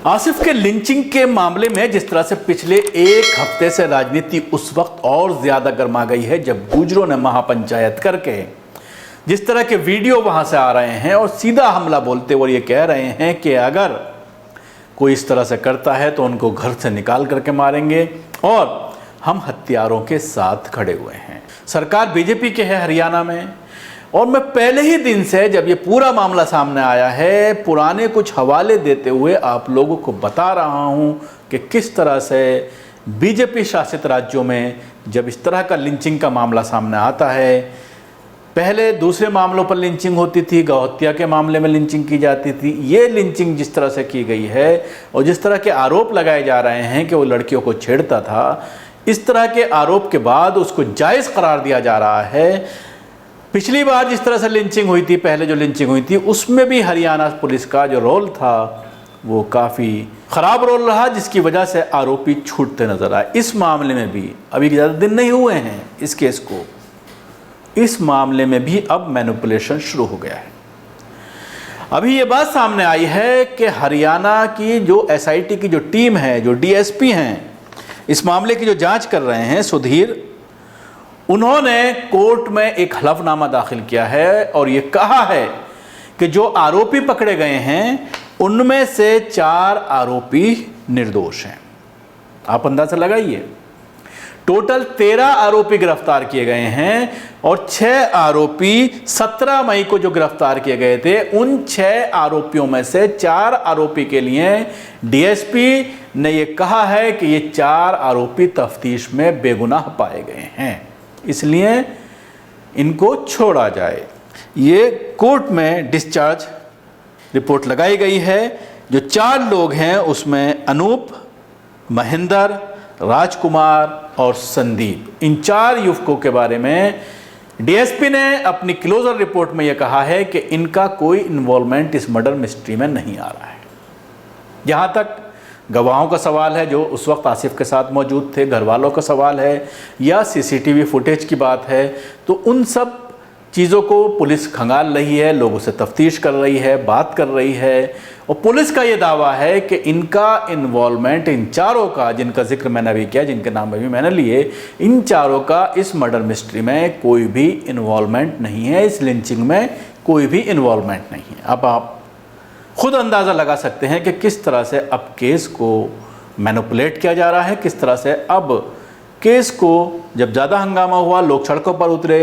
आसिफ के लिंचिंग के मामले में जिस तरह से पिछले एक हफ्ते से राजनीति उस वक्त और ज्यादा गर्मा गई है जब गुजरों ने महापंचायत करके जिस तरह के वीडियो वहां से आ रहे हैं और सीधा हमला बोलते हुए ये कह रहे हैं कि अगर कोई इस तरह से करता है तो उनको घर से निकाल करके मारेंगे और हम हथियारों के साथ खड़े हुए हैं। सरकार बीजेपी के है हरियाणा में, और मैं पहले ही दिन से जब ये पूरा मामला सामने आया है पुराने कुछ हवाले देते हुए आप लोगों को बता रहा हूं कि किस तरह से बीजेपी शासित राज्यों में जब इस तरह का लिंचिंग का मामला सामने आता है, पहले दूसरे मामलों पर लिंचिंग होती थी, गौ हत्या के मामले में लिंचिंग की जाती थी, ये लिंचिंग जिस तरह से की गई है और जिस तरह के आरोप लगाए जा रहे हैं कि वो लड़कियों को छेड़ता था, इस तरह के आरोप के बाद उसको जायज़ करार दिया जा रहा है। पिछली बार जिस तरह से लिंचिंग हुई थी, पहले जो लिंचिंग हुई थी, उसमें भी हरियाणा पुलिस का जो रोल था वो काफ़ी ख़राब रोल रहा, जिसकी वजह से आरोपी छूटते नजर आए। इस मामले में भी अभी ज़्यादा दिन नहीं हुए हैं इस केस को, इस मामले में भी अब मैनिपुलेशन शुरू हो गया है। अभी ये बात सामने आई है कि हरियाणा की जो एसआईटी की जो टीम है, जो डीएसपी हैं, इस मामले की जो जांच कर रहे हैं सुधीर, उन्होंने कोर्ट में एक हलफनामा दाखिल किया है और ये कहा है कि जो आरोपी पकड़े गए हैं उनमें से 4 आरोपी निर्दोष हैं। आप अंदाजा लगाइए, टोटल 13 आरोपी गिरफ्तार किए गए हैं और 6 आरोपी 17 मई को जो गिरफ्तार किए गए थे, उन 6 आरोपियों में से 4 आरोपी के लिए डीएसपी ने यह कहा है कि ये 4 आरोपी तफ्तीश में बेगुनाह पाए गए हैं, इसलिए इनको छोड़ा जाए। ये कोर्ट में डिस्चार्ज रिपोर्ट लगाई गई है। जो 4 लोग हैं उसमें अनूप, महेंद्र, राजकुमार और संदीप, इन 4 युवकों के बारे में डीएसपी ने अपनी क्लोजर रिपोर्ट में यह कहा है कि इनका कोई इन्वॉल्वमेंट इस मर्डर मिस्ट्री में नहीं आ रहा है। जहां तक गवाहों का सवाल है जो उस वक्त आसिफ के साथ मौजूद थे, घर वालों का सवाल है या सीसीटीवी फुटेज की बात है, तो उन सब चीज़ों को पुलिस खंगाल रही है, लोगों से तफ्तीश कर रही है, बात कर रही है, और पुलिस का ये दावा है कि इनका इन्वॉल्वमेंट, इन 4 का जिनका जिक्र मैंने अभी किया, जिनके नाम अभी मैंने लिए, इन 4 का इस मर्डर मिस्ट्री में कोई भी इन्वॉल्वमेंट नहीं है, इस लिंचिंग में कोई भी इन्वॉल्वमेंट नहीं है। अब आप खुद अंदाज़ा लगा सकते हैं कि किस तरह से अब केस को मैनिपुलेट किया जा रहा है, किस तरह से अब केस को, जब ज़्यादा हंगामा हुआ, लोग सड़कों पर उतरे,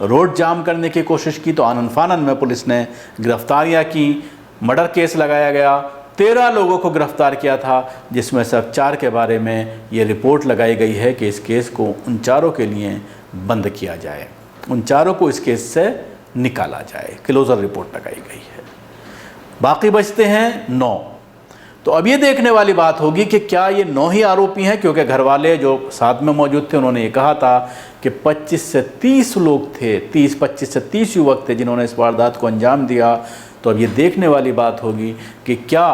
रोड जाम करने की कोशिश की, तो आनन फानन में पुलिस ने गिरफ्तारियां की, मर्डर केस लगाया गया, 13 लोगों को गिरफ्तार किया था, जिसमें से अब 4 के बारे में ये रिपोर्ट लगाई गई है कि इस केस को उन 4 के लिए बंद किया जाए, उन 4 को इस केस से निकाला जाए, क्लोजर रिपोर्ट लगाई गई है। बाकी बचते हैं 9। तो अब ये देखने वाली बात होगी कि क्या ये 9 ही आरोपी हैं, क्योंकि घर वाले जो साथ में मौजूद थे उन्होंने ये कहा था कि 25 से 30 लोग थे, 25 से 30 युवक थे जिन्होंने इस वारदात को अंजाम दिया। तो अब ये देखने वाली बात होगी कि क्या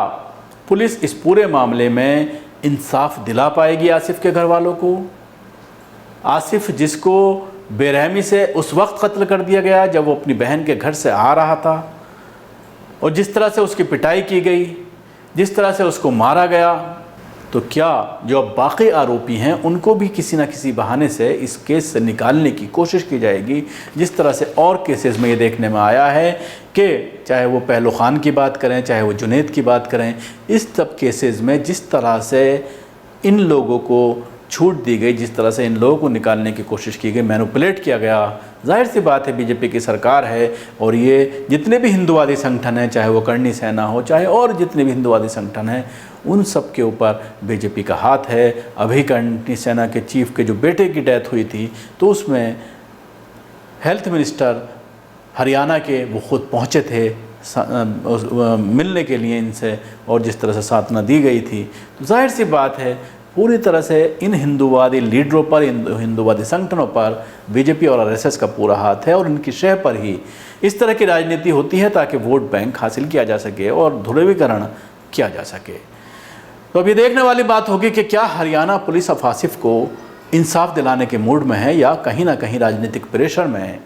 पुलिस इस पूरे मामले में इंसाफ दिला पाएगी आसिफ के घर वालों को। आसिफ जिसको बेरहमी से उस वक्त कत्ल कर दिया गया जब वो अपनी बहन के घर से आ रहा था, और जिस तरह से उसकी पिटाई की गई, जिस तरह से उसको मारा गया, तो क्या जो अब बाकी आरोपी हैं उनको भी किसी न किसी बहाने से इस केस से निकालने की कोशिश की जाएगी। जिस तरह से और केसेस में ये देखने में आया है कि चाहे वो पहलू खान की बात करें, चाहे वो जुनैद की बात करें, इस सब केसेस में जिस तरह से इन लोगों को छूट दी गई, जिस तरह से इन लोगों को निकालने की कोशिश की गई, मैनिपुलेट किया गया, जाहिर सी बात है बीजेपी की सरकार है और ये जितने भी हिंदुवादी संगठन हैं, चाहे वो करणी सेना हो, चाहे और जितने भी हिंदुवादी संगठन हैं, उन सब के ऊपर बीजेपी का हाथ है। अभी करणी सेना के चीफ के जो बेटे की डेथ हुई थी तो उसमें हेल्थ मिनिस्टर हरियाणा के वो खुद पहुँचे थे मिलने के लिए इनसे, और जिस तरह से सांत्वना दी गई थी, तो जाहिर सी बात है पूरी तरह से इन हिंदुवादी लीडरों पर, हिंदुवादी संगठनों पर बीजेपी और आरएसएस का पूरा हाथ है और इनकी शह पर ही इस तरह की राजनीति होती है ताकि वोट बैंक हासिल किया जा सके और ध्रुवीकरण किया जा सके। तो अब ये देखने वाली बात होगी कि क्या हरियाणा पुलिस अब आसिफ को इंसाफ दिलाने के मूड में है या कहीं ना कहीं राजनीतिक प्रेशर में है,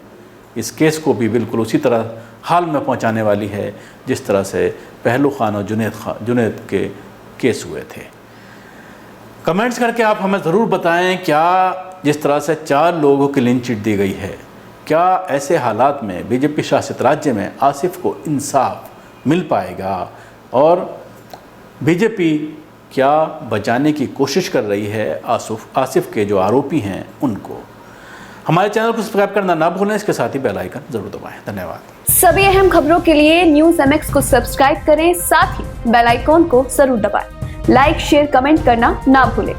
इस केस को भी बिल्कुल उसी तरह हाल में पहुंचाने वाली है जिस तरह से पहलू खान और जुनैद के केस हुए थे। कमेंट्स करके आप हमें ज़रूर बताएं, क्या जिस तरह से 4 लोगों की क्लीन चिट दी गई है, क्या ऐसे हालात में बीजेपी शासित राज्य में आसिफ को इंसाफ मिल पाएगा और बीजेपी क्या बचाने की कोशिश कर रही है आसिफ के जो आरोपी हैं उनको। हमारे चैनल को सब्सक्राइब करना ना भूलें, इसके साथ ही बेल आइकन जरूर दबाएं। धन्यवाद। सभी अहम खबरों के लिए न्यूज़ MX को सब्सक्राइब करें, साथ ही बेल आइकॉन को जरूर दबाएं। लाइक, शेयर, कमेंट करना ना भूलें।